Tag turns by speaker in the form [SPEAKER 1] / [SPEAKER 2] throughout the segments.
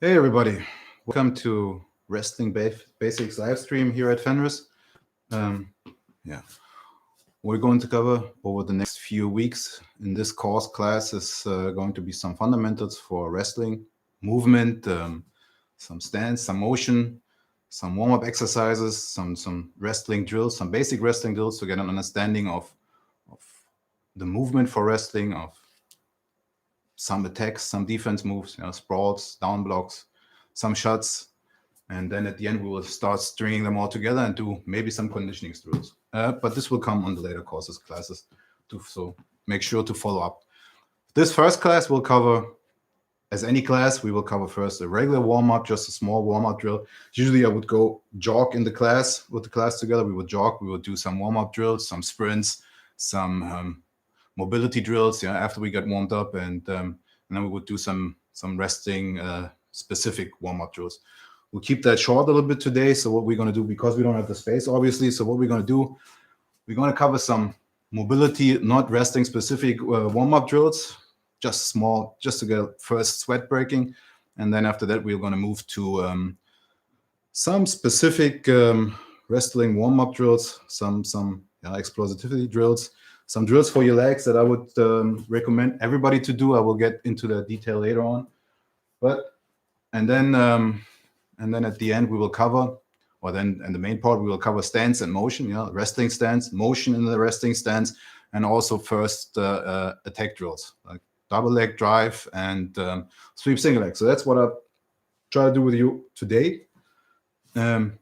[SPEAKER 1] Hey everybody, welcome to Wrestling Basics live stream here at Fenriz. Yeah, we're going to cover over the next few weeks in this course class is going to be some fundamentals for wrestling, movement, some stance, some motion, some warm-up exercises, some wrestling drills, some basic wrestling drills to get an understanding of the movement for wrestling, of some attacks, some defense moves, sprawls, down blocks, some shots, and then at the end we will start stringing them all together and do maybe some conditioning drills. But this will come on the later courses classes, so make sure to follow up. This first class will cover, as any class, we will cover first a regular warm-up, just a small warm-up drill. Usually I would go jog in the class, with the class together. We would jog, we would do some warm-up drills, some sprints, some mobility drills, after we got warmed up, and then we would do some resting specific warm-up drills. We'll keep that short a little bit today. So what we're going to do, because we don't have the space, obviously, so what we're going to do, we're going to cover some mobility, not resting specific warm-up drills, just small, just to get first sweat breaking. And then after that, we're going to move to some specific wrestling warm-up drills, some explosivity drills, some drills for your legs that I would recommend everybody to do. I will get into the detail later on. And then at the end we will cover, and the main part we will cover stance and motion, resting stance, motion in the resting stance, and also first attack drills like double leg drive and sweep single leg. So that's what I try to do with you today.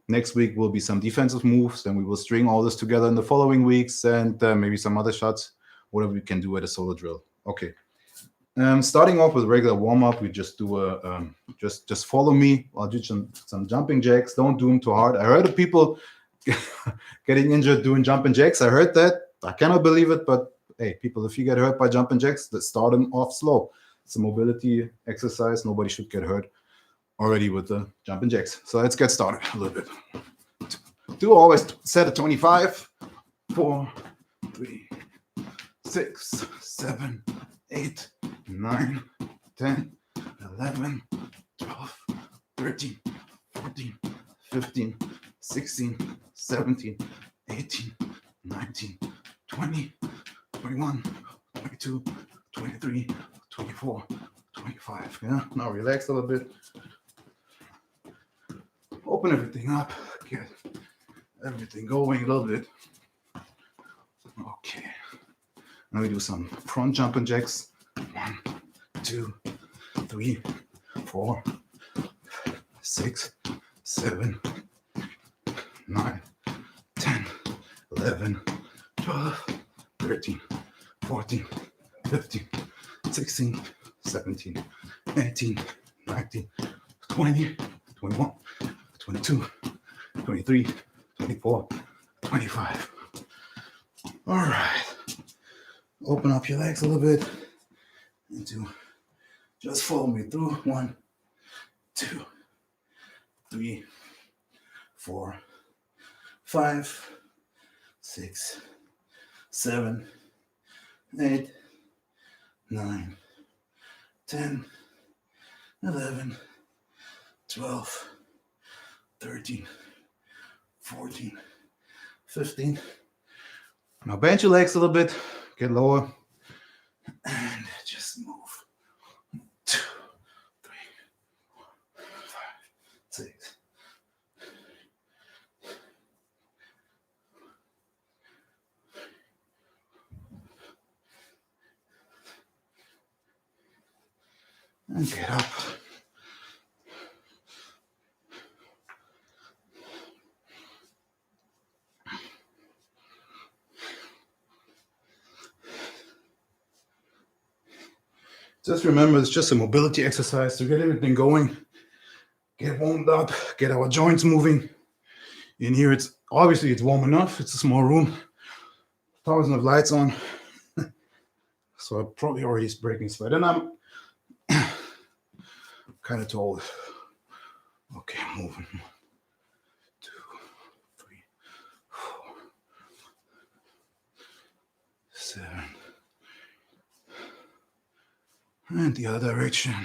[SPEAKER 1] Next week will be some defensive moves. Then we will string all this together in the following weeks, and maybe some other shots, whatever we can do at a solo drill. Okay. Starting off with regular warm-up, we just do just follow me. I'll do some jumping jacks. Don't do them too hard. I heard of people getting injured doing jumping jacks. I heard that. I cannot believe it, but hey, people, if you get hurt by jumping jacks, let's start them off slow. It's a mobility exercise. Nobody should get hurt already with the jumping jacks. So let's get started a little bit. Do always set at 25, 4, 3, 6, 7, 8, 9, 10, 11, 12, 13, 14, 15, 16, 17, 18, 19, 20, 21, 22, 23, 24, 25. Yeah, now relax a little bit. Open everything up, get everything going a little bit. Okay. Now we do some front jumping jacks. 1, 2, 3, 4, 6, 7, 9, 10, 11, 12, 13, 14, 15, 16, 17, 18, 19, 20, 21, 22, 23, 24, 25. All right. Open up your legs a little bit and just follow me through. 1, 2, 3, 4, 5, 6, 7, 8, 9, 10, 11, 12, 13, 14, 15. Now bend your legs a little bit, get lower, and just move. 2, 3, 4, 5, 6. And get up. Just remember, it's just a mobility exercise to get everything going, get warmed up, get our joints moving. In here, it's warm enough. It's a small room, thousands of lights on. So I'm probably already breaking sweat, and I'm kind of told. Okay, moving. 2, 3, 4, 7. And the other direction.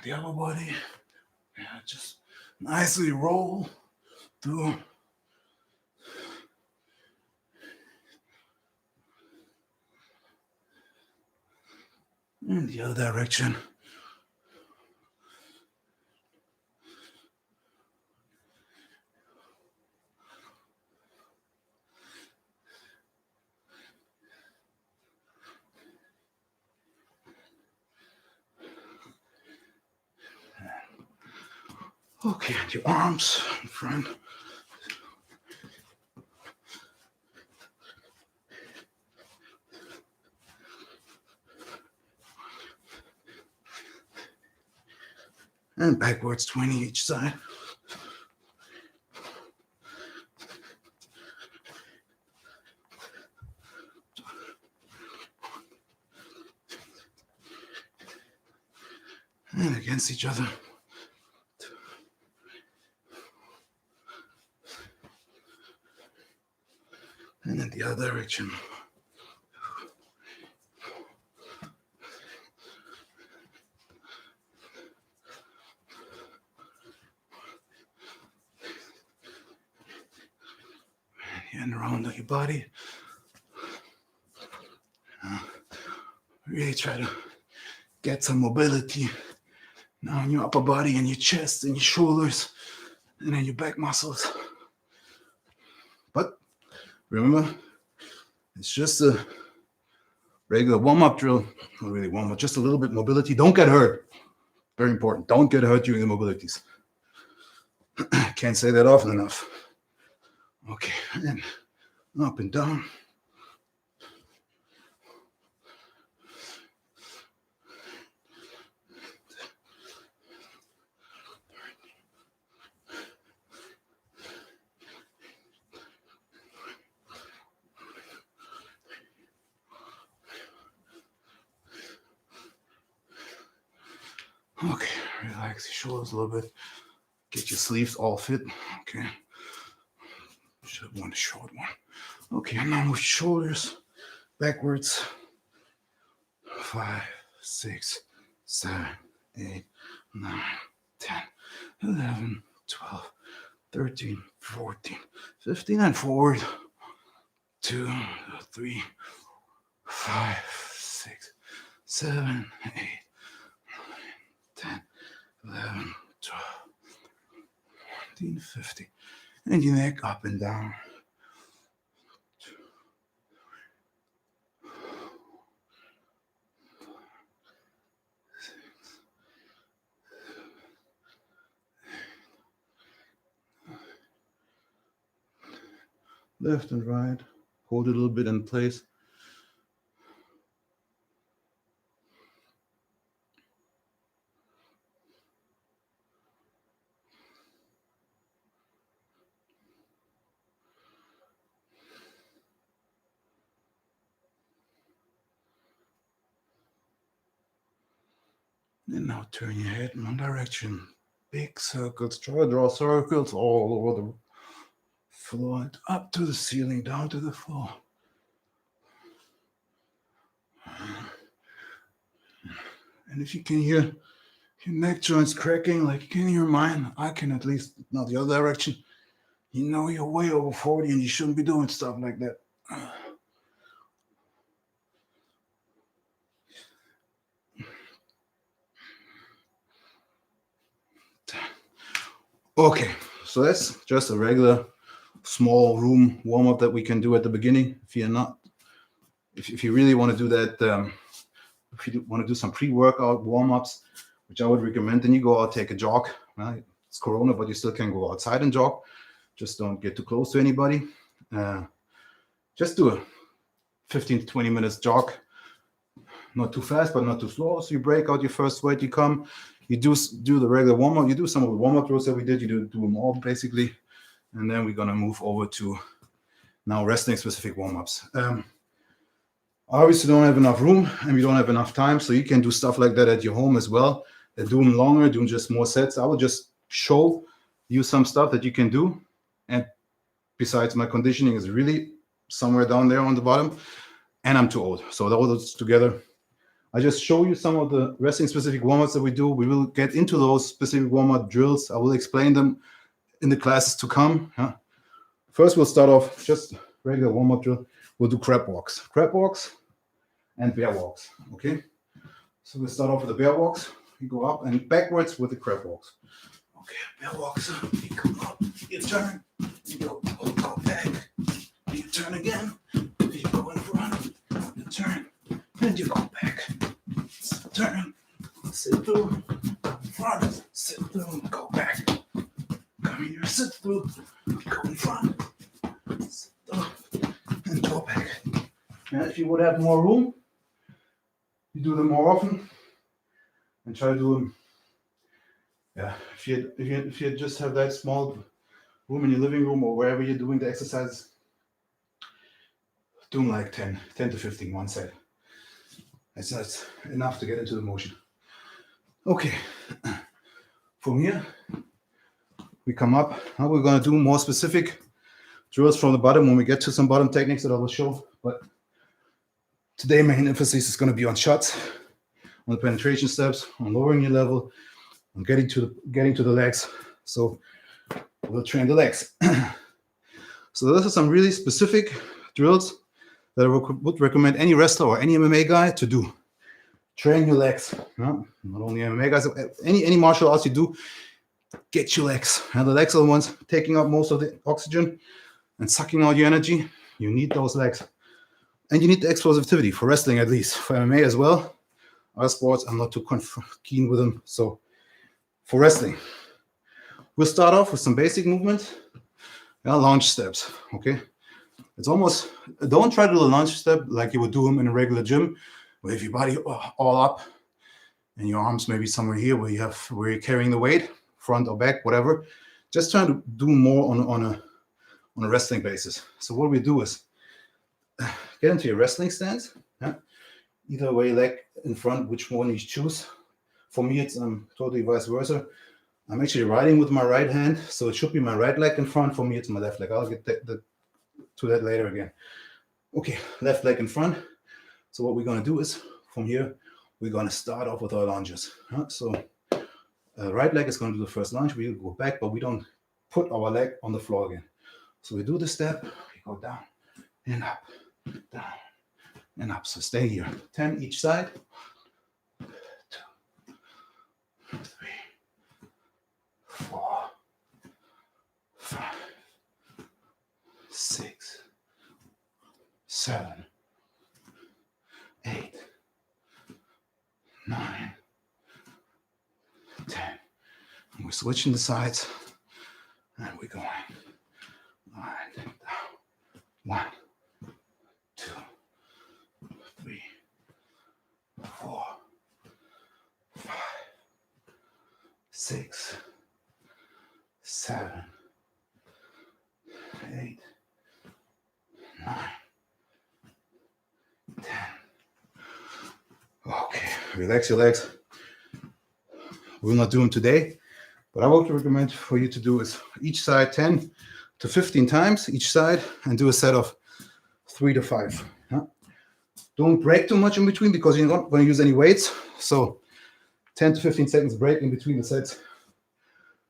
[SPEAKER 1] the upper body. Yeah, just nicely roll through. In the other direction. Okay, and your arms in front. And backwards 20 each side. And against each other. And in the other direction. And around your body. Really try to get some mobility now in your upper body and your chest and your shoulders and then your back muscles. But remember, it's just a regular warm-up drill. Not really warm-up, just a little bit mobility. Don't get hurt. Very important. Don't get hurt during the mobilities. Can't say that often enough. Okay, and up and down. Okay, relax your shoulders a little bit. Get your sleeves all fit. Okay. Should have worn a short one. Okay, and now with shoulders backwards. 5, 6, 7, 8, 9, 10, 11, 12, 13, 14, 15, and forward. 2, 3, 5, 6, 7, 8, 10, 11, 12, 14, 15. And your neck up and down. Left and right. Hold it a little bit in place. And now turn your head in one direction. Big circles. Try to draw circles all over the floor, up to the ceiling, down to the floor. And if you can hear your neck joints cracking like you can hear mine, I can at least, not the other direction. You know you're way over 40 and you shouldn't be doing stuff like that. Okay, so that's just a regular small room warm-up that we can do at the beginning. If you really want to do that, if you want to do some pre-workout warm-ups, which I would recommend, then you go out, take a jog. Right? It's Corona, but you still can go outside and jog. Just don't get too close to anybody. Just do a 15 to 20 minutes jog. Not too fast, but not too slow. So you break out your first weight, you come, you do the regular warm-up, you do some of the warm-up drills that we did, you do them all basically. And then we're going to move over to now wrestling specific warm-ups. Obviously don't have enough room and we don't have enough time, so you can do stuff like that at your home as well. Do them longer, doing just more sets. I will just show you some stuff that you can do. And besides, my conditioning is really somewhere down there on the bottom, and I'm too old. So all those together, I just show you some of the wrestling specific warm-ups that we do. We will get into those specific warm-up drills. I will explain them in the classes to come. First, we'll start off just regular warm-up drill. We'll do crab walks and bear walks. Okay, so we'll start off with the bear walks. You go up and backwards with the crab walks. Okay, bear walks. You come up, you turn, you go back, you turn again, you go in front, you turn, and you go back. Turn, sit through, front, sit through, go back. Come here, sit through, go in front, sit through, and go back. And if you would have more room, you do them more often, and try to do them. Yeah, if you just have that small room in your living room or wherever you're doing the exercise, do them like 10 to 15, one set. That's enough to get into the motion. Okay, from here, we come up. Now we're going to do more specific drills from the bottom when we get to some bottom techniques that I will show. But today, main emphasis is going to be on shots, on the penetration steps, on lowering your level, on getting to the legs. So we'll train the legs. So those are some really specific drills that I would recommend any wrestler or any MMA guy to do. Train your legs. Not only MMA guys, any martial arts you do, get your legs. And the legs are the ones taking up most of the oxygen and sucking out your energy. You need those legs. And you need the explosivity for wrestling, at least. For MMA as well. Other sports, I'm not too keen with them. So for wrestling, we'll start off with some basic movements. Launch steps, okay? It's almost, don't try to do a lunge step like you would do them in a regular gym, with your body all up and your arms maybe somewhere here where you're carrying the weight, front or back, whatever. Just trying to do more on a wrestling basis. So what we do is get into your wrestling stance. Either way, leg in front, which one you choose. For me, it's totally vice versa. I'm actually riding with my right hand, so it should be my right leg in front. For me, it's my left leg. I'll get to that later again. Okay, left leg in front. So what we're going to do is, from here, we're going to start off with our lunges. So right leg is going to do the first lunge. We go back, but we don't put our leg on the floor again. So we do the step, we go down and up, down and up. So stay here. 10 each side. 2, 3, 4, 5, 6, 7, 8, 9, 10. And we're switching the sides and we're going. And down. 1, 2, 3, 4, 5, 6, 7, 8, 9, 10. Okay, relax your legs. We'll not do them today, but I would recommend for you to do is each side 10 to 15 times each side and do a set of 3 to 5. Don't break too much in between because you're not going to use any weights. So 10 to 15 seconds break in between the sets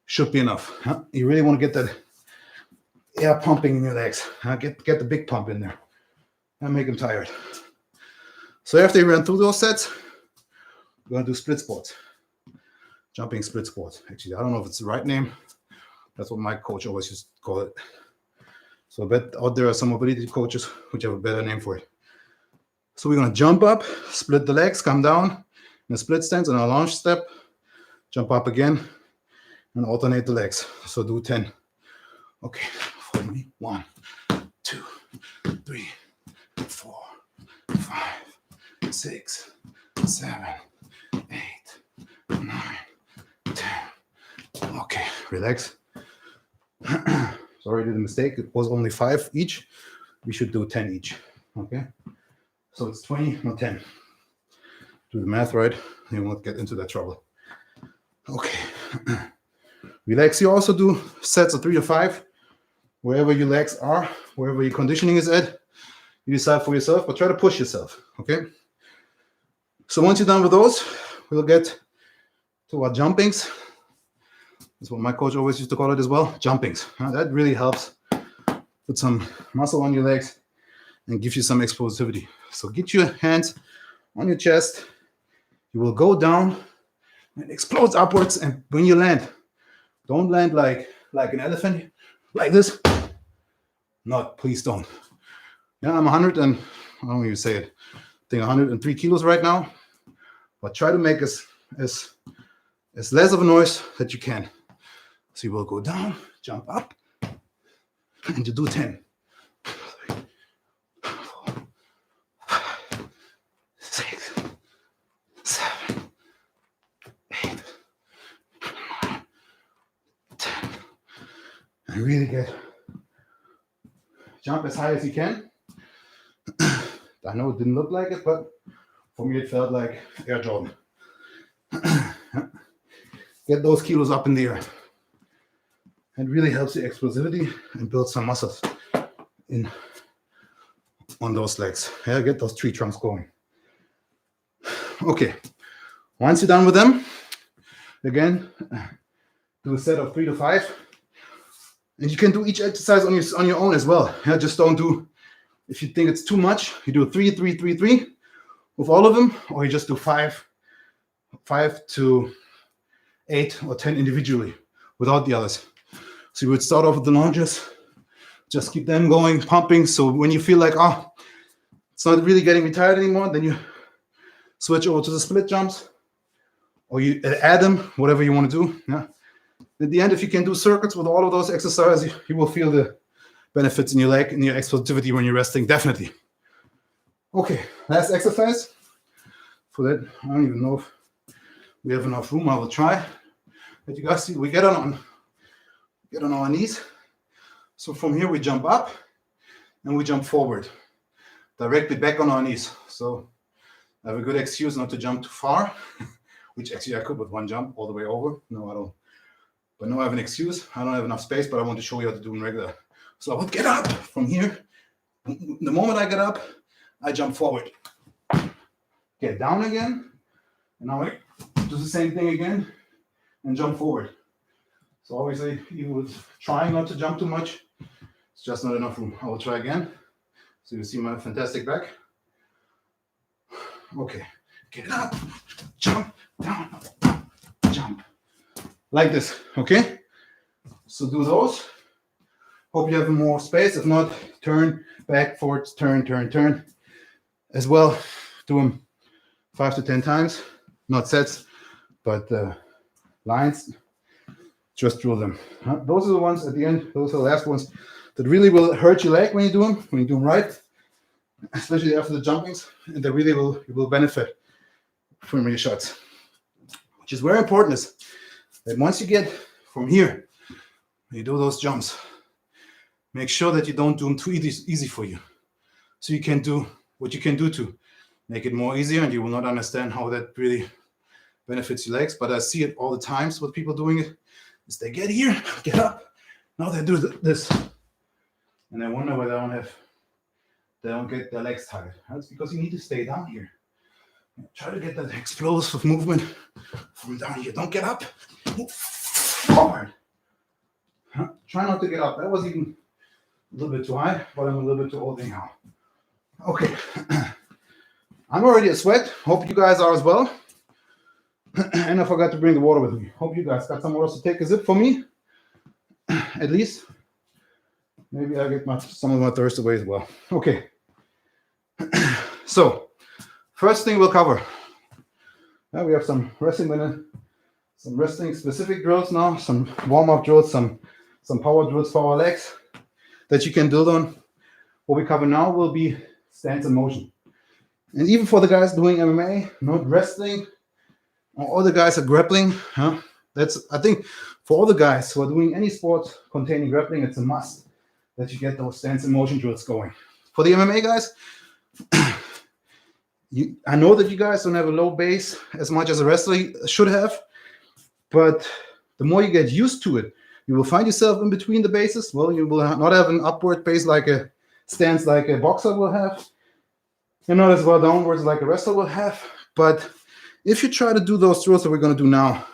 [SPEAKER 1] should be enough. You really want to get that air pumping in your legs. Get the big pump in there and make them tired. So after you run through those sets, we're going to do split squats. Jumping split squats. Actually, I don't know if it's the right name. That's what my coach always used to call it. So I bet out there are some mobility coaches which have a better name for it. So we're going to jump up, split the legs, come down in a split stance and a launch step, jump up again, and alternate the legs. So do 10. Okay, follow me. 1, 2, 3, 4, 5, 6, 7, 8, 9, 10. Okay, relax. Sorry, I did a mistake. It was only 5 each. We should do 10 each. Okay, so it's 20, not 10. Do the math right. You won't get into that trouble. Okay. Relax. You also do sets of 3 to 5. Wherever your legs are, wherever your conditioning is at, you decide for yourself, but try to push yourself. Okay. So once you're done with those, we'll get to our jumpings. That's what my coach always used to call it as well, jumpings. That really helps put some muscle on your legs and gives you some explosivity. So get your hands on your chest. You will go down and explode upwards. And when you land, don't land like an elephant, like this. Not, please don't. Yeah, I'm 100 and I don't even say it. I think 103 kilos right now. But try to make as less of a noise that you can. So you will go down, jump up, and you do 10. 3, 4, 5, 6, 7, 8, 9, 10. And really jump as high as you can. I know it didn't look like it, but for me it felt like Air Jordan. Get those kilos up in the air. It really helps your explosivity and build some muscles on those legs. Yeah, get those tree trunks going. Okay, once you're done with them, again, do a set of 3 to 5. And you can do each exercise on your own as well. Yeah, just don't do, if you think it's too much, you do 3, 3, 3, 3 with all of them, or you just do 5 to 8 or 10 individually without the others. So you would start off with the lunges, just keep them going, pumping. So when you feel like, it's not really getting me tired anymore, then you switch over to the split jumps, or you add them, whatever you want to do. Yeah. At the end, if you can do circuits with all of those exercises, you will feel the benefits in your leg and your explosivity when you're resting, definitely. Okay, last exercise. For that, I don't even know if we have enough room. I will try. But you guys see, we get on our knees. So from here, we jump up and we jump forward, directly back on our knees. So I have a good excuse not to jump too far, which actually I could with one jump all the way over. No, I don't. But no, I have an excuse. I don't have enough space, but I want to show you how to do in regular. So I would get up from here. The moment I get up, I jump forward. Get down again. And now I do the same thing again and jump forward. So obviously, you would try not to jump too much. It's just not enough room. I will try again. So you see my fantastic back. Okay. Get up. Jump. Down. Jump. Like this. Okay? So do those. Hope you have more space. If not, turn, back, forwards, turn, turn, turn. As well, do them 5 to 10 times. Not sets, but lines. Just drill them. Those are the ones at the end. Those are the last ones that really will hurt your leg when you do them. When you do them right, especially after the jumpings, and they really will benefit from your shots. Which is very important is that once you get from here, you do those jumps. Make sure that you don't do them too easy for you. So you can do what you can do to make it more easier, and you will not understand how that really benefits your legs. But I see it all the times with people doing it. Is they get here, get up, now they do this. And I wonder why they don't get their legs tired. That's because you need to stay down here. Try to get that explosive movement from down here. Don't get up, move forward. Try not to get up. That was even a little bit too high, but I'm a little bit too old anyhow. Okay, I'm already a sweat. Hope you guys are as well. And I forgot to bring the water with me. Hope you guys got somewhere else to take a sip for me, at least. Maybe I'll get some of my thirst away as well. Okay. So, first thing we'll cover. We have some wrestling specific drills now, some warm-up drills, some power drills for our legs that you can build on. What we cover now will be stance and motion. And even for the guys doing MMA, not wrestling, all the guys are grappling. That's, I think, for all the guys who are doing any sport containing grappling, it's a must that you get those stance and motion drills going. For the MMA guys, I know that you guys don't have a low base as much as a wrestler should have, but the more you get used to it, you will find yourself in between the bases. Well, you will not have an upward base like a stance like a boxer will have, and not as well downwards like a wrestler will have. But if you try to do those drills that we're going to do now,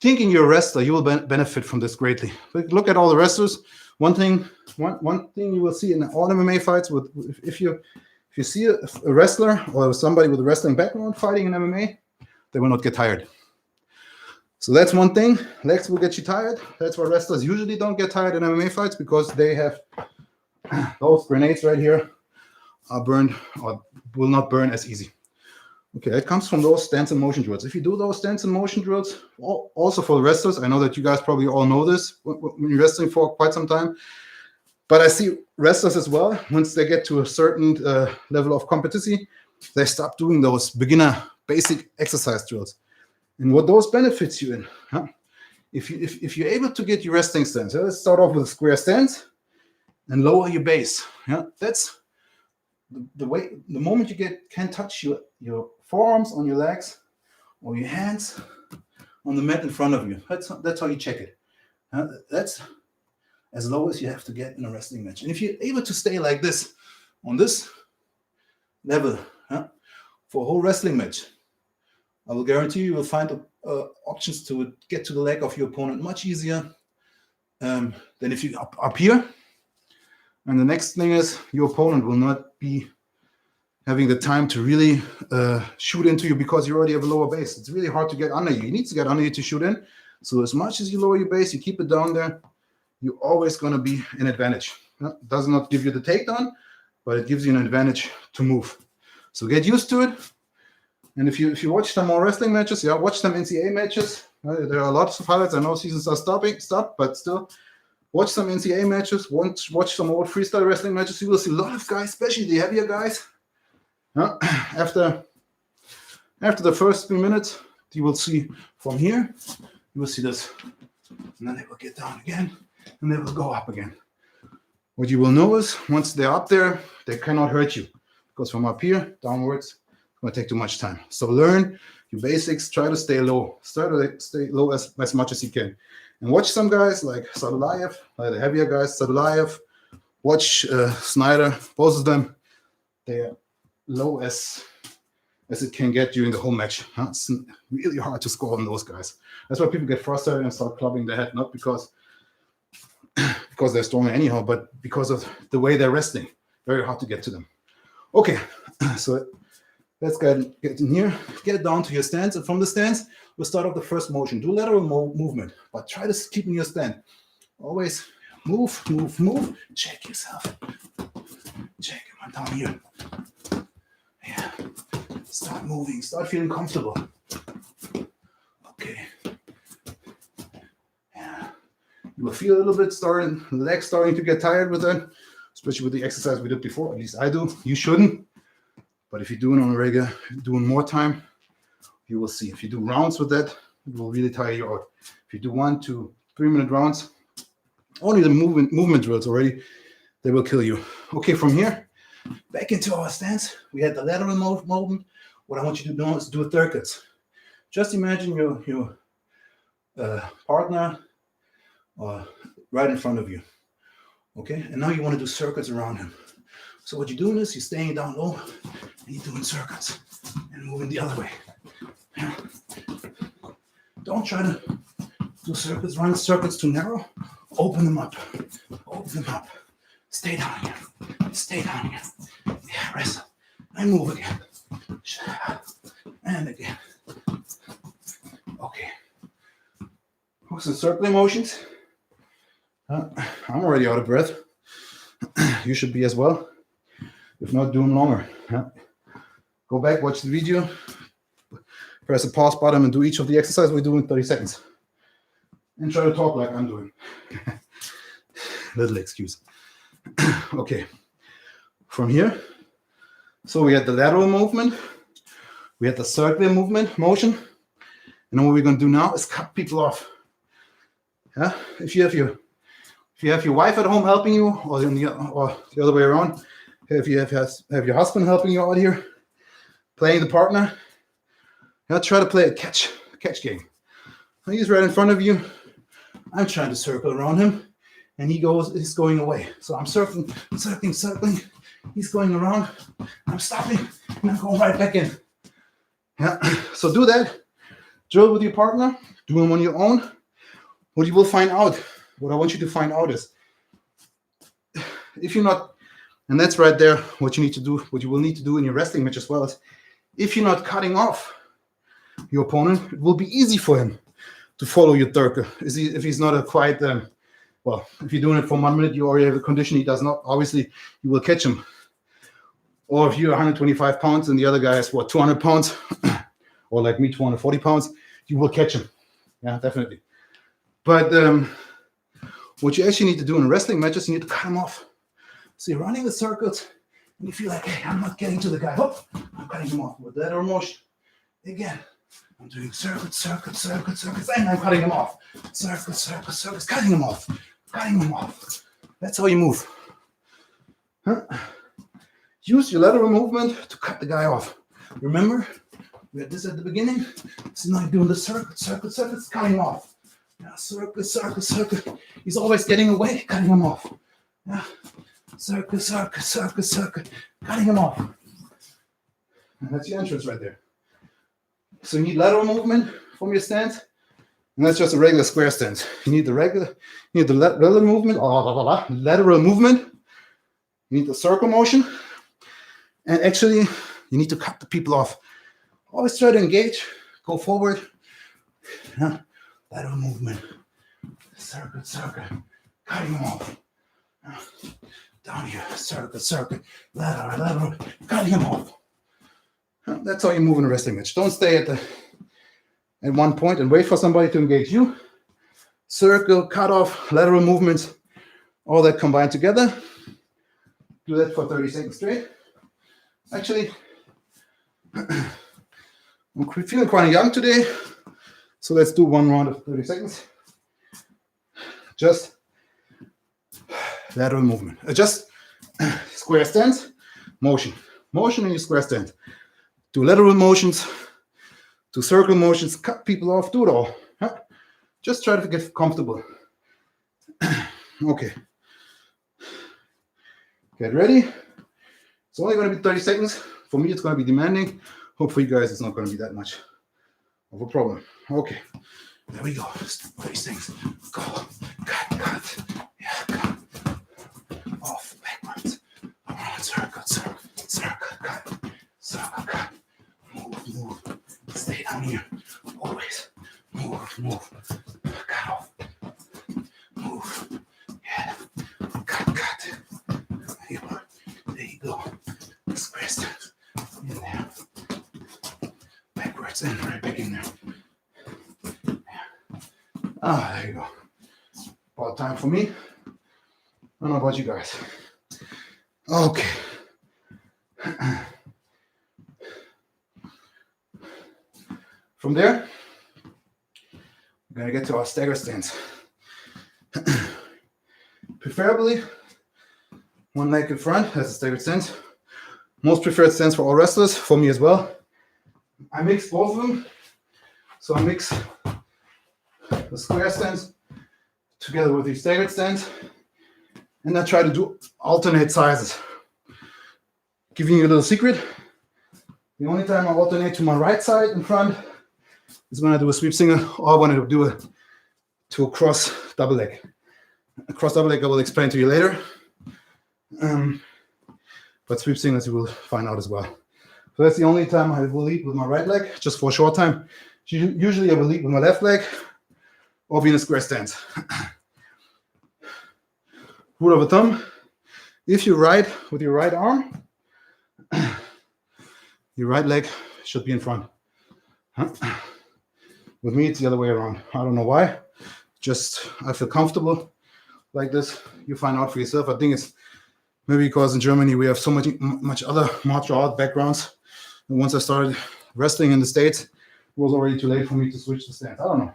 [SPEAKER 1] thinking you're a wrestler, you will benefit from this greatly. But look at all the wrestlers. One thing you will see in all MMA fights, if you see a wrestler or somebody with a wrestling background fighting in MMA, they will not get tired. So that's one thing. Legs will get you tired. That's why wrestlers usually don't get tired in MMA fights, because they have those grenades right here are burned or will not burn as easy. Okay, it comes from those stance and motion drills. If you do those stance and motion drills, also for the wrestlers, I know that you guys probably all know this when you're wrestling for quite some time, but I see wrestlers as well, once they get to a certain level of competency, they stop doing those beginner basic exercise drills. And what those benefits you in, if you're able to get your resting stance, let's start off with a square stance and lower your base. That's the way. The moment you can touch your forearms on your legs or your hands on the mat in front of you. That's how you check it. That's as low as you have to get in a wrestling match. And if you're able to stay like this on this level for a whole wrestling match, I will guarantee you will find options to get to the leg of your opponent much easier than if you up here. And the next thing is, your opponent will not be having the time to really shoot into you, because you already have a lower base. It's really hard to get under you. You need to get under you to shoot in. So as much as you lower your base, you keep it down there, you're always going to be an advantage. It does not give you the takedown, but it gives you an advantage to move. So get used to it. And if you watch some more wrestling matches, watch some NCAA matches. There are lots of highlights. I know seasons are stopped, but still, watch some NCAA matches. Watch some old freestyle wrestling matches. You will see a lot of guys, especially the heavier guys. After the first 3 minutes, you will see from here, you will see this. And then they will get down again, and they will go up again. What you will know is, once they're up there, they cannot hurt you. Because from up here, downwards, it's going to take too much time. So learn your basics. Try to stay low. Stay low as much as you can. And watch some guys like Sadulayev, like the heavier guys, Sadulayev. Watch Snyder. Both of them, they are low as it can get during the whole match. It's really hard to score on those guys. That's why people get frustrated and start clubbing their head, not because they're stronger anyhow, but because of the way they're resting. Very hard to get to them. Okay, so let's get in here. Get down to your stance, and from the stance, we'll start off the first motion. Do lateral movement, but try to keep in your stand. Always move. Check yourself. Check it down here. Yeah. Start moving. Start feeling comfortable. Okay. Yeah. You will feel a little bit legs starting to get tired with that, especially with the exercise we did before. At least I do. You shouldn't. But if you do it on a regular, doing more time, you will see. If you do rounds with that, it will really tire you out. If you do 1 to 3 minute rounds, only the movement drills already, they will kill you. Okay, from here, back into our stance. We had the lateral movement. What I want you to do is do circuits. Just imagine your partner right in front of you. Okay, and now you want to do circuits around him. So what you're doing is you're staying down low and you're doing circuits and moving the other way. Don't try to do circuits, run circuits too narrow. Open them up. Stay down here. Yeah, wrestle. And move again. And again. Okay. What's the circling motions? I'm already out of breath. You should be as well. If not, do them longer. Go back, watch the video, press the pause button, and do each of the exercises we do in 30 seconds. And try to talk like I'm doing. Little excuse. Okay. From here, so we had the lateral movement, we had the circular motion, and then what we're going to do now is cut people off. Yeah. If you have your wife at home helping you, or the other way around. If you have your husband helping you out here, playing the partner, try to play a catch game. He's right in front of you. I'm trying to circle around him, and he's going away. So I'm circling. He's going around. I'm stopping, and I'm going right back in. Yeah. So do that. Drill with your partner. Do them on your own. What you will find out, what I want you to find out is, if you're not, and that's right there, what you need to do, what you will need to do in your wrestling match as well, is if you're not cutting off your opponent, it will be easy for him to follow your circle. If he's not a quite, well, if you're doing it for 1 minute, you already have a condition he does not, obviously you will catch him. Or if you're 125 pounds and the other guy is, 200 pounds, or like me, 240 pounds, you will catch him. Yeah, definitely. But what you actually need to do in a wrestling match is you need to cut him off. So you're running the circuits, and you feel like, hey, I'm not getting to the guy. Oh, I'm cutting him off with lateral motion. Again, I'm doing circuits, and I'm cutting him off. Circuits, cutting him off. That's how you move. Huh? Use your lateral movement to cut the guy off. Remember, we had this at the beginning. So now you're doing the circuits, cutting off. Yeah, circuit. He's always getting away, cutting him off. Yeah, circuit, cutting him off. And that's your entrance right there. So you need lateral movement from your stance, and that's just a regular square stance. You need the lateral movement, You need the circle motion, and actually, you need to cut the people off. Always try to engage, go forward. Yeah. Lateral movement, circuit, cutting them off. Down here, circuit, lateral, cutting them off. That's how you move in a wrestling match. Don't stay at one point and wait for somebody to engage you. Circle, cut off, lateral movements, all that combined together. Do that for 30 seconds straight. Actually, I'm feeling quite young today. So let's do one round of 30 seconds. Just lateral movement. Just square stance, motion in your square stance. Do lateral motions, do circle motions, cut people off, do it all. Huh? Just try to get comfortable. Okay. Get ready. It's only going to be 30 seconds. For me, it's going to be demanding. Hope for you guys, it's not going to be that much of a problem. Okay, there we go. 30 seconds. Go. Cut. Yeah, cut. Off, backwards. Around, circle, cut. Move. Stay down here. Always. Move. Cut off. Move. Yeah. Cut. There you go. Square stance. In there. Backwards and right back in there. There you go. About time for me. I don't know about you guys. Okay. From there, we're going to get to our stagger stance. Preferably, one leg in front, that's a staggered stance. Most preferred stance for all wrestlers, for me as well. I mix both of them. So I mix the square stance together with the staggered stance, and I try to do alternate sizes. Giving you a little secret, the only time I alternate to my right side in front is when I do a sweep single or when I do a cross double leg. A cross double leg I will explain to you later. But sweep singles you will find out as well. So that's the only time I will lead with my right leg, just for a short time. Usually I will lead with my left leg or be in a square stance. Rule of thumb, if you ride with your right arm, your right leg should be in front. With me, it's the other way around. I don't know why. Just, I feel comfortable like this. You find out for yourself. I think it's maybe because in Germany we have so much other martial art backgrounds. And once I started wrestling in the States, it was already too late for me to switch the stance. I don't know.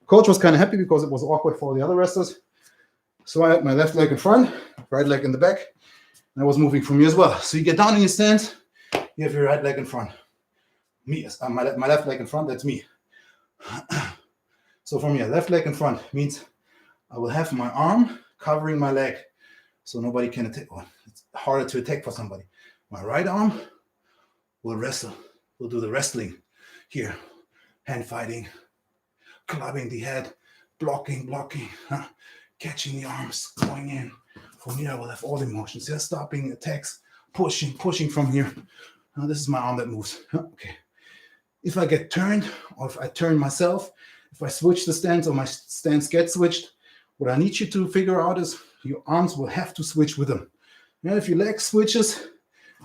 [SPEAKER 1] Coach was kind of happy because it was awkward for the other wrestlers. So I had my left leg in front, right leg in the back, and I was moving from here as well. So you get down in your stance, you have your right leg in front. Me, my left leg in front, that's me. So from here, left leg in front means I will have my arm covering my leg so nobody can attack. Well, it's harder to attack for somebody. My right arm will wrestle, will do the wrestling here, hand fighting, clubbing the head, blocking, catching the arms, going in. From here, I will have all the motions. Yeah, stopping, attacks, pushing from here. Now, this is my arm that moves. Okay. If I get turned, or if I turn myself, if I switch the stance or my stance gets switched, what I need you to figure out is your arms will have to switch with them. Now, if your leg switches,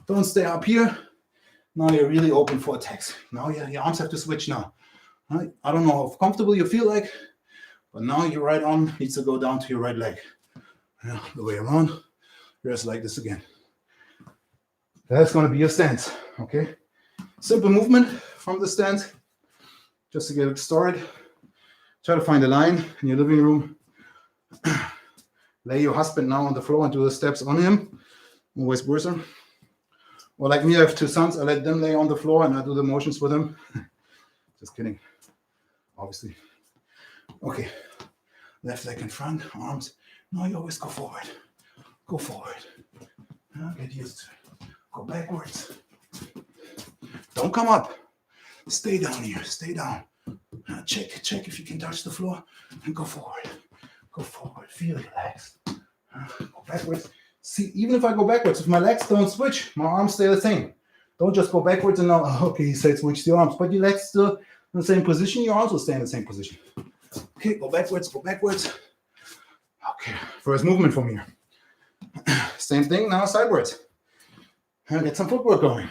[SPEAKER 1] don't stay up here. Now you're really open for attacks. Now your arms have to switch now. I don't know how comfortable you feel like, but now your right arm needs to go down to your right leg. Yeah, the way around, just like this again. That's going to be your stance, okay? Simple movement from the stance, just to get it started. Try to find a line in your living room. Lay your husband now on the floor and do the steps on him, or vice versa. Or like me, I have 2 sons. I let them lay on the floor and I do the motions with them. Just kidding, obviously. Okay, left leg in front, arms. No, you always go forward. Go forward. Get used to it. Go backwards. Don't come up. Stay down here. Stay down. Check if you can touch the floor and go forward. Go forward. Feel relaxed. Go backwards. See, even if I go backwards, if my legs don't switch, my arms stay the same. Don't just go backwards and now, okay, you said switch the arms, but your legs still in the same position, your arms will stay in the same position. Okay, go backwards, go backwards. Okay, first movement from here. Same thing, now sidewards. And get some footwork going.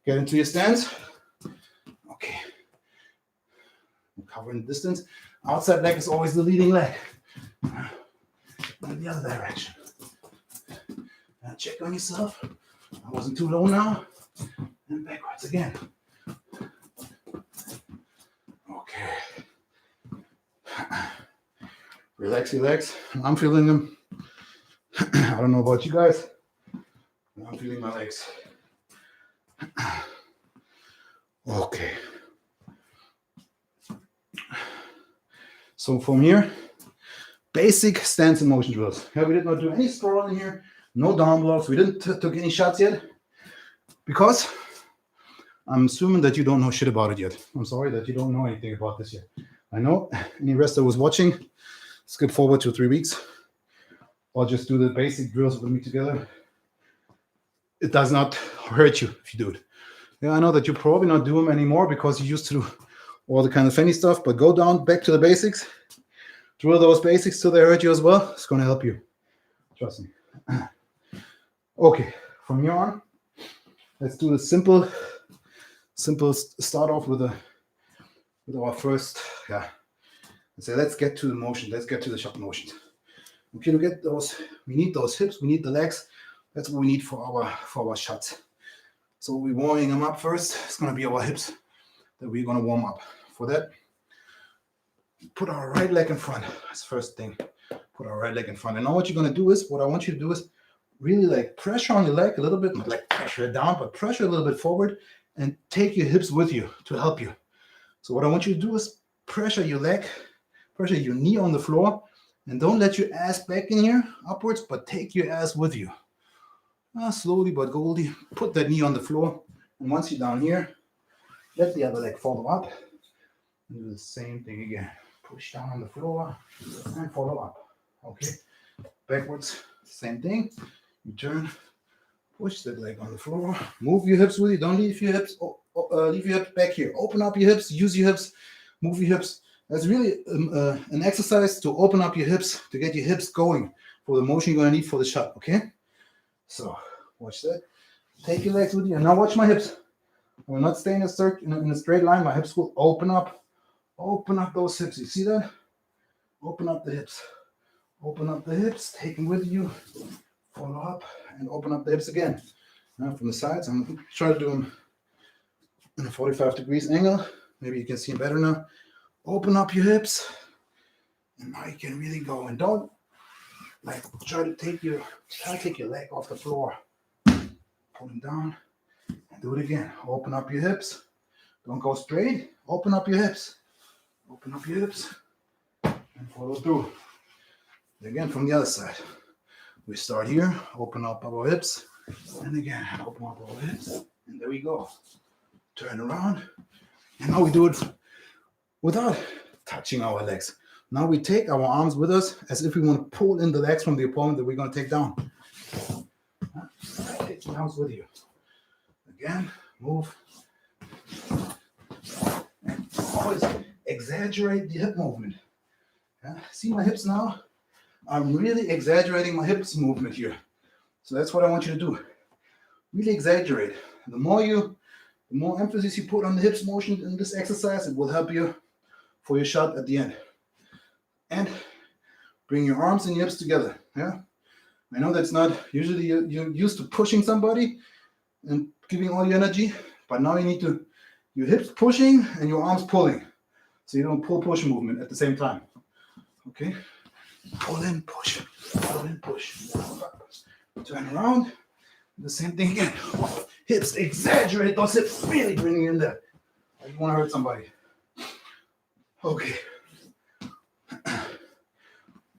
[SPEAKER 1] Get into your stance. Okay. Covering the distance. Outside leg is always the leading leg. And the other direction. Check on yourself. I wasn't too low now. And backwards again. Okay. Relax your legs. I'm feeling them. I don't know about you guys. I'm feeling my legs. Okay. So from here, basic stance and motion drills. Yeah, we did not do any sprawling here. No down blocks. We didn't took any shots yet. Because I'm assuming that you don't know shit about it yet. I'm sorry that you don't know anything about this yet. I know any wrestler was watching, skip forward to 3 weeks. Or just do the basic drills with me together. It does not hurt you if you do it. Yeah, I know that you probably not do them anymore because you used to do all the kind of funny stuff, but go down back to the basics. Drill those basics till they hurt you as well. It's going to help you. Trust me. Okay, from here on, let's do the simple start off with our first, let's get to the motion. Let's get to the shot motions. Okay, to get those, we need those hips, we need the legs. That's what we need for our shots. So we're warming them up first. It's going to be our hips that we're going to warm up. For that, put our right leg in front. That's the first thing. Put our right leg in front. And now what you're going to do is, what I want you to do is really like pressure on your leg a little bit, not like pressure it down, but pressure a little bit forward and take your hips with you to help you. So what I want you to do is pressure your leg, pressure your knee on the floor, and don't let your ass back in here upwards, but take your ass with you. Slowly but goldie, put that knee on the floor. And once you're down here, let the other leg follow up. And do the same thing again. Push down on the floor and follow up. Okay. Backwards, same thing. You turn, push that leg on the floor. Move your hips with you. Don't leave your hips. Leave your hips back here. Open up your hips. Use your hips. Move your hips. That's really an exercise to open up your hips, to get your hips going for the motion you're going to need for the shot. Okay. So watch that. Take your legs with you. And now watch my hips. I will not stay in a straight line. My hips will open up. Open up those hips. You see that? Open up the hips. Open up the hips. Take them with you. Follow up and open up the hips again. Now from the sides, I'm going to try to do them in a 45 degrees angle. Maybe you can see them better now. Open up your hips. And now you can really go. And don't try to take your leg off the floor. Pull them down. And do it again. Open up your hips. Don't go straight. Open up your hips. Open up your hips. And follow through. Again from the other side. We start here. Open up our hips. And again, open up our hips. And there we go. turn around. And now we do it without touching our legs. Now we take our arms with us as if we want to pull in the legs from the opponent that we're going to take down. Take your arms with you. Again, move. And always exaggerate the hip movement. See my hips now? I'm really exaggerating my hips movement here. So that's what I want you to do. Really exaggerate. The more emphasis you put on the hips motion in this exercise, it will help you for your shot at the end. And bring your arms and your hips together. Yeah, I know that's not usually you're used to pushing somebody and giving all your energy, but now you need to your hips pushing and your arms pulling, so you don't push movement at the same time. Okay, pull in, push, pull in, push. Turn around. The same thing again. Hips, exaggerate those hips, really bring in there. You want to hurt somebody. Okay.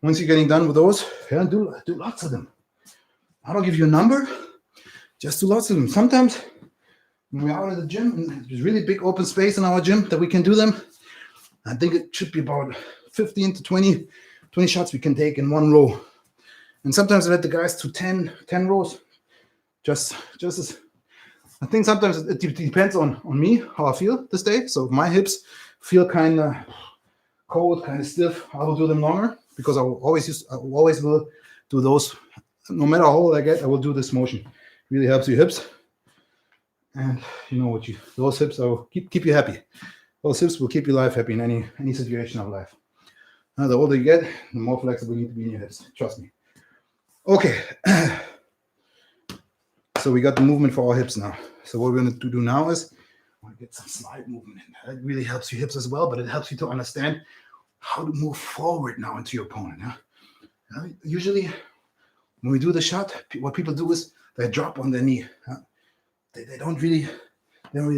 [SPEAKER 1] Once you're getting done with those, do lots of them. I don't give you a number, just do lots of them. Sometimes when we're out at the gym, and there's really big open space in our gym that we can do them. I think it should be about 15 to 20 shots we can take in one row. And sometimes I let the guys to 10 rows. Just as I think sometimes it depends on me, how I feel this day. So if my hips feel kind of cold, kind of stiff, I will do them longer. Because I always will do those. No matter how old I get, I will do this motion. Really helps your hips. And you know what those hips will keep you happy. Those hips will keep your life happy in any situation of life. Now, the older you get, the more flexible you need to be in your hips. Trust me. Okay. So we got the movement for our hips now. So what we're going to do now is we're going to get some slide movement in. That really helps your hips as well, but it helps you to understand how to move forward now into your opponent. Usually, when we do the shot, what people do is they drop on their knee. They don't really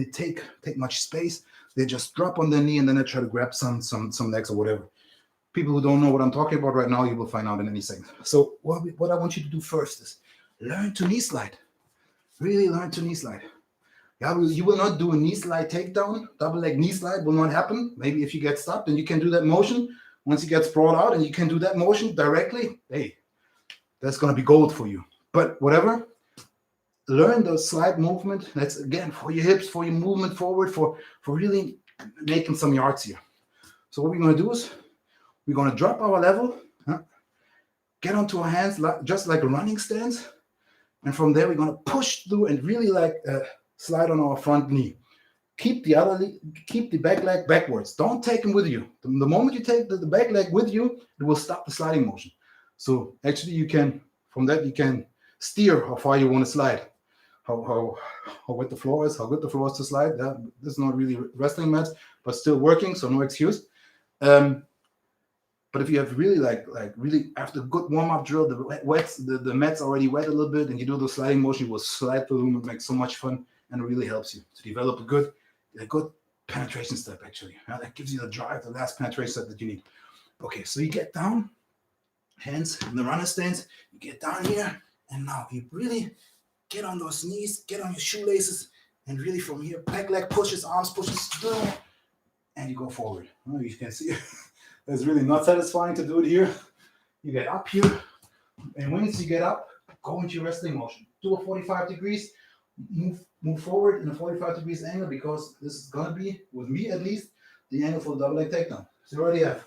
[SPEAKER 1] take much space. They just drop on their knee and then they try to grab some legs or whatever. People who don't know what I'm talking about right now, you will find out in any second. So what I want you to do first is learn to knee slide. Really learn to knee slide. Yeah, you will not do a knee slide takedown. Double leg knee slide will not happen. Maybe if you get stopped and you can do that motion. Once you get sprawled out and you can do that motion directly, hey, that's going to be gold for you. But whatever, learn the slide movement. That's, again, for your hips, for your movement forward, for really making some yards here. So what we're going to do is we're going to drop our level, get onto our hands just like a running stance. And from there, we're going to push through and really slide on our front knee. Keep the back leg backwards. Don't take them with you. The moment you take the back leg with you, it will stop the sliding motion. So actually, you can steer how far you want to slide, how wet the floor is, how good the floor is to slide. This is not really wrestling mats, but still working, so no excuse. But if you have really really after a good warm-up drill, the mat's already wet a little bit, and you do the sliding motion, you will slide through them. It makes so much fun, and it really helps you to develop a good penetration step, actually. That gives you the drive, the last penetration step that you need. Okay, so you get down, hands in the runner stance, you get down here, and now you really get on those knees, get on your shoelaces, and really from here, back leg pushes, arms pushes through, and you go forward. Oh, you can see it's really not satisfying to do it here. You get up here, and once you get up, go into your wrestling motion. Do a 45 degrees, move forward in a 45 degrees angle, because this is going to be, with me at least, the angle for the double leg takedown. So you already have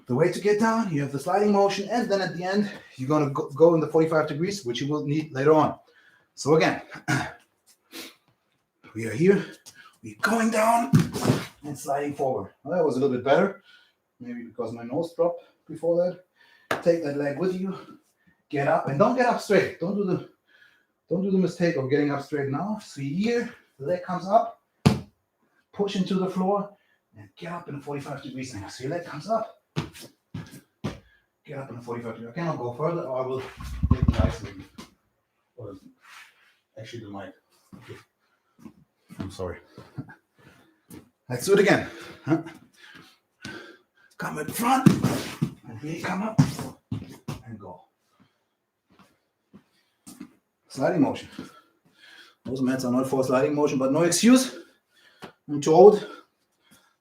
[SPEAKER 1] the way to get down, you have the sliding motion, and then at the end, you're going to go in the 45 degrees, which you will need later on. So again, we are here, we're going down and sliding forward. Well, that was a little bit better, maybe because my nose dropped before that. Take that leg with you, get up, and don't get up straight. Don't do the mistake of getting up straight now. So here, the leg comes up, push into the floor, and get up in a 45 degrees angle. So your leg comes up, get up in a 45 degrees. I cannot go further, or I will get the mic with you. Or actually the mic. Okay. I'm sorry. Let's do it again. Come in front, and really come up, and go. Sliding motion. Those mats are not for sliding motion, but no excuse. I'm too old.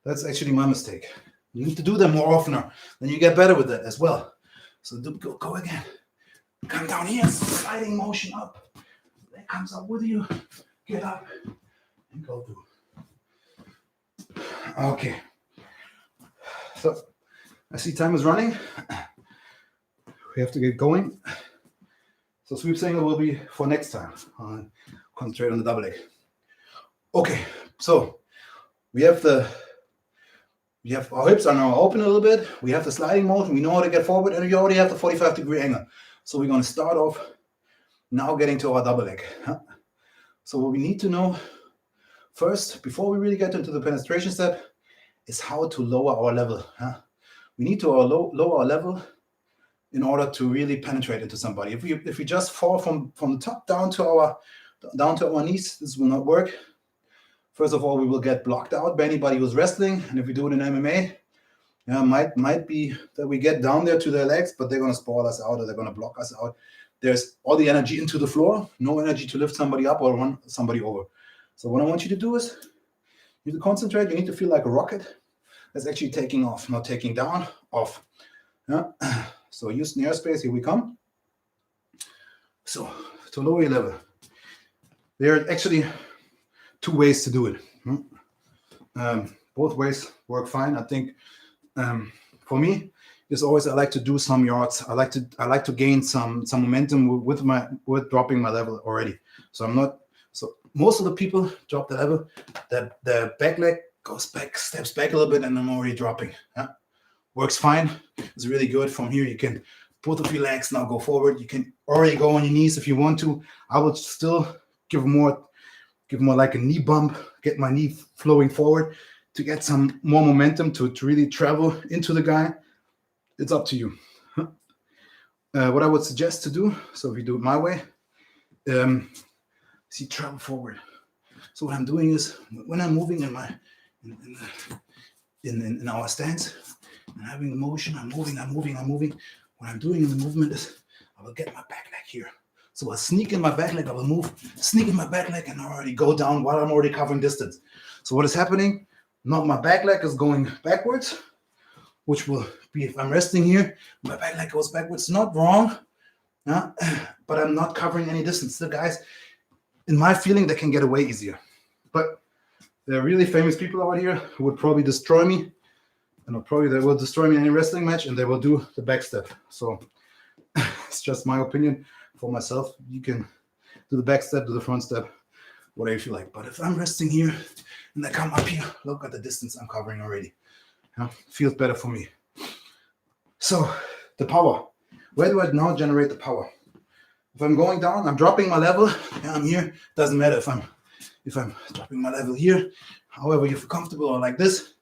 [SPEAKER 1] That's actually my mistake. You need to do them more often, then you get better with that as well. So go again. Come down here, sliding motion up. That comes up with you. Get up and go through. Okay. So I see time is running. We have to get going. So sweep single will be for next time. I'll concentrate on the double leg. Okay, so we have our hips are now open a little bit. We have the sliding motion. We know how to get forward, and we already have the 45-degree angle. So we're going to start off now getting to our double leg. So what we need to know first, before we really get into the penetration step, is how to lower our level. We need to lower our level in order to really penetrate into somebody. If we just fall from the top down to our knees, this will not work. First of all, we will get blocked out by anybody who's wrestling, and if we do it in MMA, might be that we get down there to their legs, but they're going to spoil us out or they're going to block us out. There's all the energy into the floor, no energy to lift somebody up or run somebody over. So what I want you to do is, you need to concentrate. You need to feel like a rocket that's actually taking off, not taking down, off. So use snare space. Here we come. So to lower your level, there are actually two ways to do it. Both ways work fine. I think for me, it's always I like to do some yards. I like to gain some momentum with dropping my level already. So most of the people drop the level, the back leg goes back, steps back a little bit, and I'm already dropping. Works fine. It's really good. From here, you can both of your legs now go forward. You can already go on your knees if you want to. I would still give more like a knee bump, get my knee flowing forward to get some more momentum to really travel into the guy. It's up to you. What I would suggest to do, so if you do it my way, see, travel forward. So what I'm doing is when I'm moving in our stance and having the motion, I'm moving. What I'm doing in the movement is I will get my back leg here. So I'll sneak in my back leg, I will move, sneak in my back leg, and already go down while I'm already covering distance. So what is happening? Not my back leg is going backwards, which will be if I'm resting here, my back leg goes backwards. Not wrong, but I'm not covering any distance. The guys, in my feeling, they can get away easier. But there are really famous people out here who would probably destroy me, and they will destroy me in any wrestling match, and they will do the back step. So it's just my opinion. For myself, you can do the back step, do the front step, whatever you feel like. But if I'm resting here and I come up here, look at the distance I'm covering already. Feels better for me. So the power. Where do I now generate the power? If I'm going down, I'm dropping my level. I'm here. Doesn't matter if I'm dropping my level here. However you feel comfortable or like this.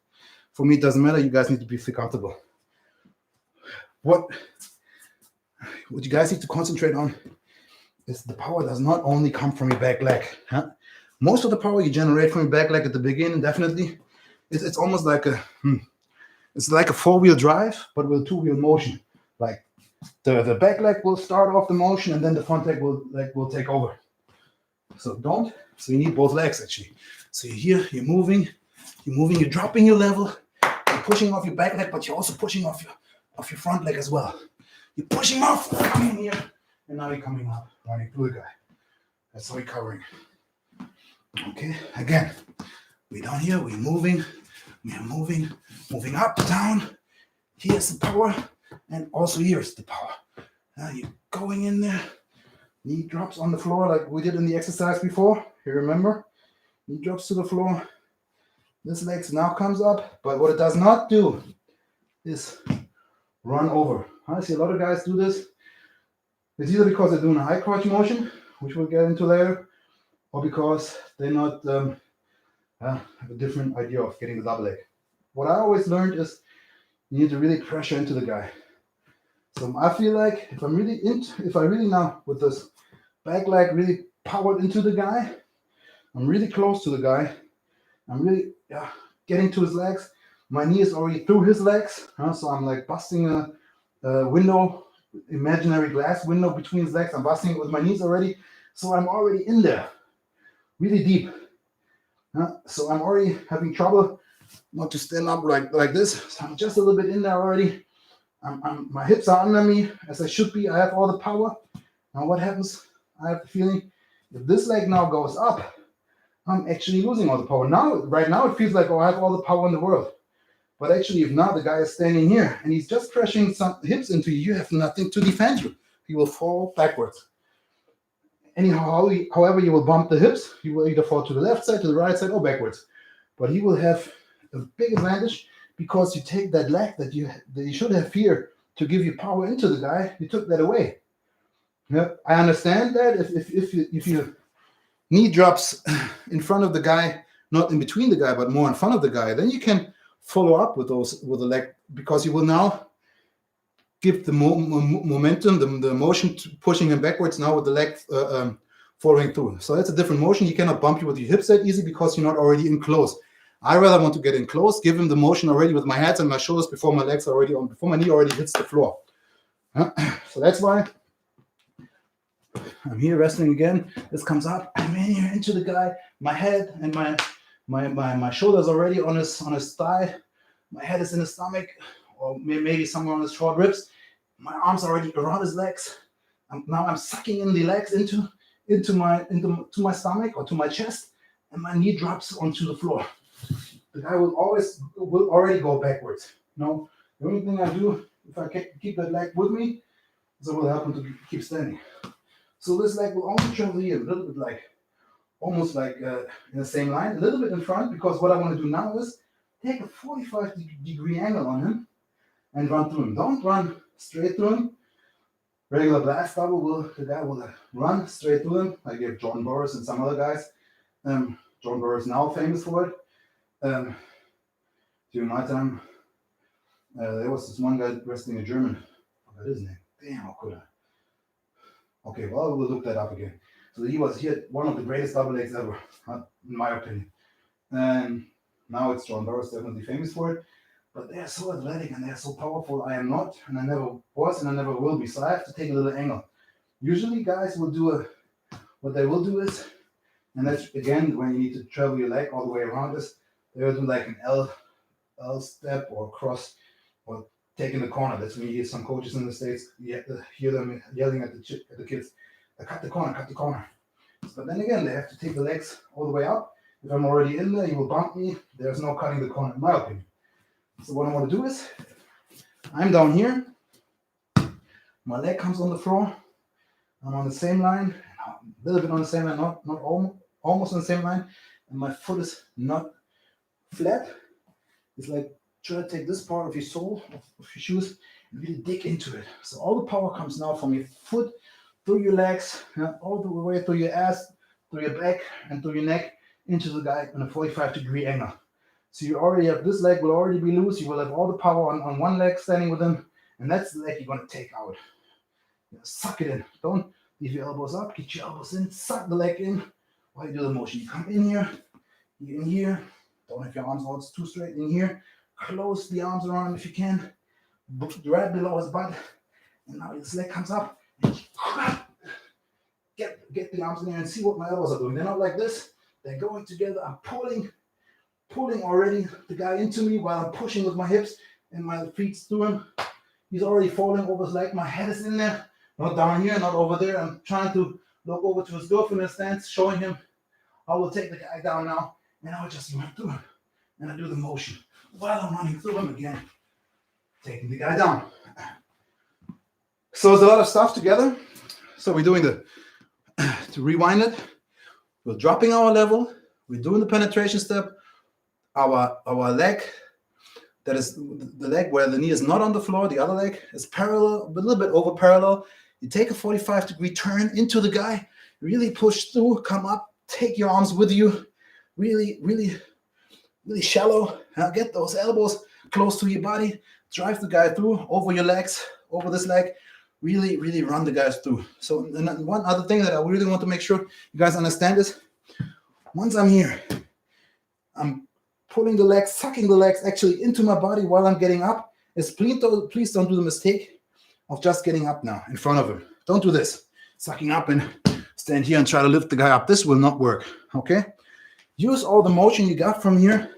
[SPEAKER 1] For me, it doesn't matter. You guys need to feel comfortable. What you guys need to concentrate on is the power does not only come from your back leg. Most of the power you generate from your back leg at the beginning, definitely, it's almost like a four-wheel drive, but with two-wheel motion. Like the back leg will start off the motion, and then the front leg will take over. So you need both legs actually. So you're here, you're moving, you're dropping your level, you're pushing off your back leg, but you're also pushing off your front leg as well. You're pushing off, coming here, and now you're coming up, running through the guy. That's how we're covering. Okay, again, we're down here, we're moving up, down. Here's the power, and also here's the power. Now you're going in there, knee drops on the floor like we did in the exercise before. You remember? Knee drops to the floor. This leg now comes up, but what it does not do is run over. I see a lot of guys do this. It's either because they're doing a high crotch motion, which we'll get into later, or because they're not have a different idea of getting the double leg. What I always learned is you need to really pressure into the guy. So I feel like if I really now with this back leg really powered into the guy, I'm really close to the guy. I'm really getting to his legs. My knee is already through his legs, so I'm like busting a window, imaginary glass window between his legs. I'm busting it with my knees already, so I'm already in there. really deep. So I'm already having trouble not to stand up like this. So I'm just a little bit in there already. My hips are under me as I should be. I have all the power. Now what happens? I have the feeling if this leg now goes up, I'm actually losing all the power. Right now it feels like, oh, I have all the power in the world. But actually, if now the guy is standing here and he's just crashing some hips into you, you have nothing to defend you. He will fall backwards. Anyhow, however you will bump the hips, you will either fall to the left side, to the right side, or backwards. But he will have a big advantage because you take that leg that you should have fear to give you power into the guy, you took that away. Yeah, I understand that if your knee drops in front of the guy, not in between the guy, but more in front of the guy, then you can follow up with the leg, because you will now give the momentum, the motion pushing him backwards now with the leg following through. So that's a different motion. He cannot bump you with your hips that easy because you're not already in close. I rather want to get in close, give him the motion already with my hands and my shoulders before my legs are already on, before my knee already hits the floor. So that's why I'm here wrestling again. This comes up. I'm in here into the guy. My head and my shoulders already on his thigh. My head is in his stomach, or maybe somewhere on his short ribs. My arms are already around his legs. Now I'm sucking in the legs into my stomach or to my chest, and my knee drops onto the floor. The guy will already go backwards. No, the only thing I do, if I can keep that leg with me, is I will help him to keep standing. So this leg will only travel here a little bit almost like in the same line, a little bit in front, because what I want to do now is take a 45-degree angle on him and run through him. Don't run straight through him. Regular blast double the guy will run straight through him, like you have John Boris and some other guys. John Boris now famous for it. During my time, there was this one guy wrestling a German. What is his name? Damn, how could I? Okay, well, we'll look that up again. So he was here, one of the greatest double legs ever, in my opinion. And now it's John Boris, definitely famous for it. But they are so athletic and they are so powerful. I am not, and I never was, and I never will be. So I have to take a little angle. Usually guys will do what they will do is, and that's again when you need to travel your leg all the way around this, they will do like an L step or cross or take in the corner. That's when you hear some coaches in the States, you hear them yelling at the kids, cut the corner. But then again, they have to take the legs all the way up. If I'm already in there, you will bump me. There's no cutting the corner, in my opinion. So what I want to do is, I'm down here. My leg comes on the floor. I'm on the same line, a little bit on the same line, not almost on the same line. And my foot is not flat. It's like try to take this part of your sole, of your shoes, and really dig into it. So all the power comes now from your foot, through your legs, all the way through your ass, through your back, and through your neck, into the guy on a 45-degree angle. So you already have, this leg will already be loose. You will have all the power on one leg standing with him, and that's the leg you're going to take out. Suck it in. Don't leave your elbows up. Get your elbows in. Suck the leg in while you do the motion. You come in here. You're in here. Don't have your arms all too straight. In here. Close the arms around him if you can. Right below his butt. And now this leg comes up. And get the arms in there and see what my elbows are doing. They're not like this. They're going together. I'm pulling already the guy into me while I'm pushing with my hips and my feet through him. He's already falling over his leg. My head is in there. Not down here, not over there. I'm trying to look over to his girlfriend in the stands, showing him I will take the guy down now. And I will just run through him. And I do the motion while I'm running through him again, taking the guy down. So it's a lot of stuff together. So we're doing to rewind it, we're dropping our level, we're doing the penetration step, our leg, that is the leg where the knee is not on the floor, the other leg is parallel, a little bit over parallel. You take a 45-degree turn into the guy, really push through, come up, take your arms with you, really, really, really shallow. Get those elbows close to your body, drive the guy through, over your legs, over this leg, really, really run the guys through. So and one other thing that I really want to make sure you guys understand is, once I'm here, I'm pulling the legs, sucking the legs actually into my body while I'm getting up. Please don't do the mistake of just getting up now in front of him. Don't do this. Sucking up and stand here and try to lift the guy up. This will not work, okay? Use all the motion you got from here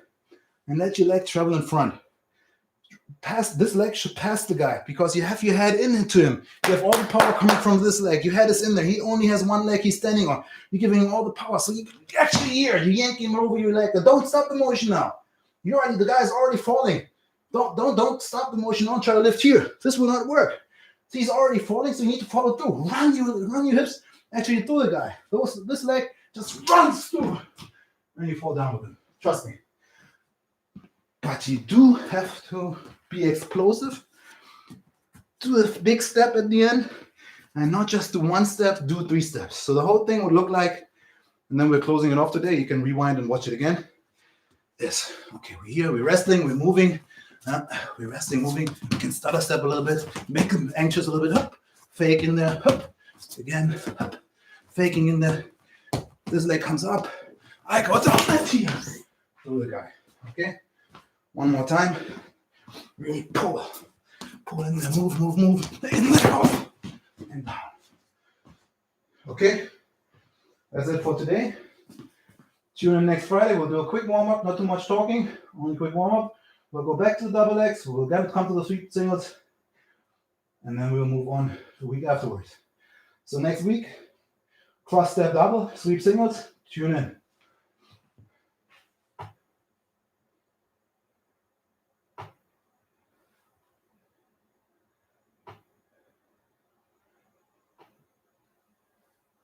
[SPEAKER 1] and let your leg travel in front. This leg should pass the guy because you have your head into him. You have all the power coming from this leg. Your head is in there. He only has one leg he's standing on. You're giving him all the power. So you actually here, you yank him over your leg. Don't stop the motion now. The guy's already falling. Don't stop the motion. Don't try to lift here. This will not work. So he's already falling, so you need to follow through. Run your hips actually through the guy. This leg just runs through. And you fall down with him. Trust me. But you do have to be explosive. Do a big step at the end. And not just do one step, do 3 steps. So the whole thing would look like, and then we're closing it off today. You can rewind and watch it again. This. Okay, we're here, we're wrestling, we're moving. We're resting, moving. We can stutter step a little bit. Make them anxious a little bit. Up. Fake in there. Up. Again. Up. Faking in there. This leg comes up. I go down left here. Through the guy. Okay? One more time. Really pull. Pull in there. Move. In there. Off. And down. Okay? That's it for today. Tune in next Friday. We'll do a quick warm-up. Not too much talking. Only quick warm-up. We'll go back to the double legs. We'll come to the sweep singles. And then we'll move on the week afterwards. So next week, cross step double, sweep singles. Tune in.